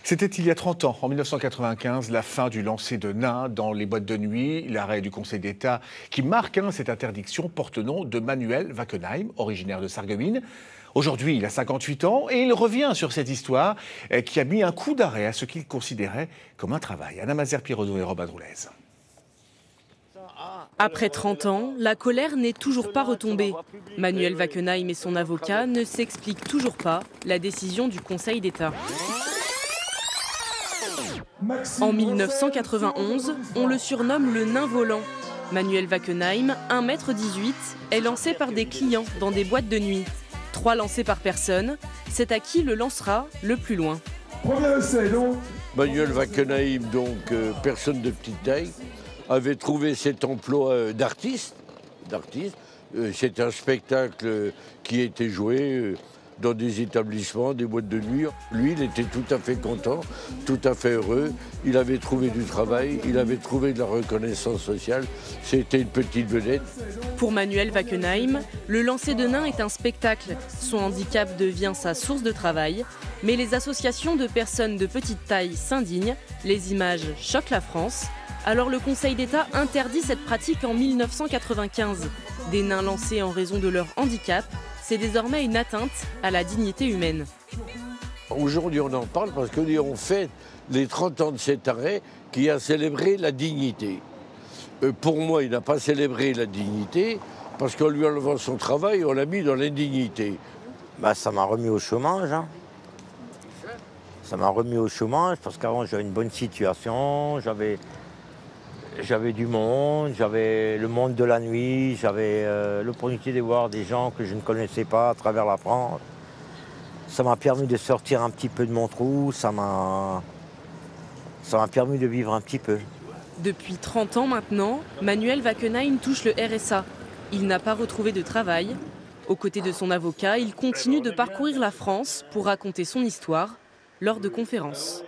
C'était il y a 30 ans, en 1995, la fin du lancer de nains dans les boîtes de nuit. L'arrêt du Conseil d'État qui marque cette interdiction porte le nom de Manuel Wackenheim, originaire de Sarreguemines. Aujourd'hui, il a 58 ans et il revient sur cette histoire qui a mis un coup d'arrêt à ce qu'il considérait comme un travail. Anna Mazer-Pirodo et Robin Droulez. Après 30 ans, la colère n'est toujours pas retombée. Manuel Wackenheim et son avocat ne s'expliquent toujours pas la décision du Conseil d'État. En 1991, on le surnomme le nain volant. Manuel Wackenheim, 1,18 m, est lancé par des clients dans des boîtes de nuit. 3 lancés par personne, c'est à qui le lancera le plus loin. Premier essai, donc. Manuel Wackenheim, personne de petite taille, avait trouvé cet emploi d'artiste. C'est un spectacle qui était joué dans des établissements, des boîtes de nuit. Lui, il était tout à fait content, tout à fait heureux. Il avait trouvé du travail, il avait trouvé de la reconnaissance sociale. C'était une petite vedette. Pour Manuel Wackenheim, le lancer de nains est un spectacle. Son handicap devient sa source de travail. Mais les associations de personnes de petite taille s'indignent. Les images choquent la France. Alors le Conseil d'État interdit cette pratique en 1995. Des nains lancés en raison de leur handicap, c'est désormais une atteinte à la dignité humaine. Aujourd'hui, on en parle parce qu'on fête les 30 ans de cet arrêt qui a célébré la dignité. Pour moi, il n'a pas célébré la dignité parce qu'en lui enlevant son travail, on l'a mis dans l'indignité. Ça m'a remis au chômage. Ça m'a remis au chômage parce qu'avant, j'avais une bonne situation, j'avais du monde, j'avais le monde de la nuit, j'avais l'opportunité de voir des gens que je ne connaissais pas à travers la France. Ça m'a permis de sortir un petit peu de mon trou, ça m'a permis de vivre un petit peu. Depuis 30 ans maintenant, Manuel Wackenheim touche le RSA. Il n'a pas retrouvé de travail. Aux côtés de son avocat, il continue de parcourir la France pour raconter son histoire lors de conférences.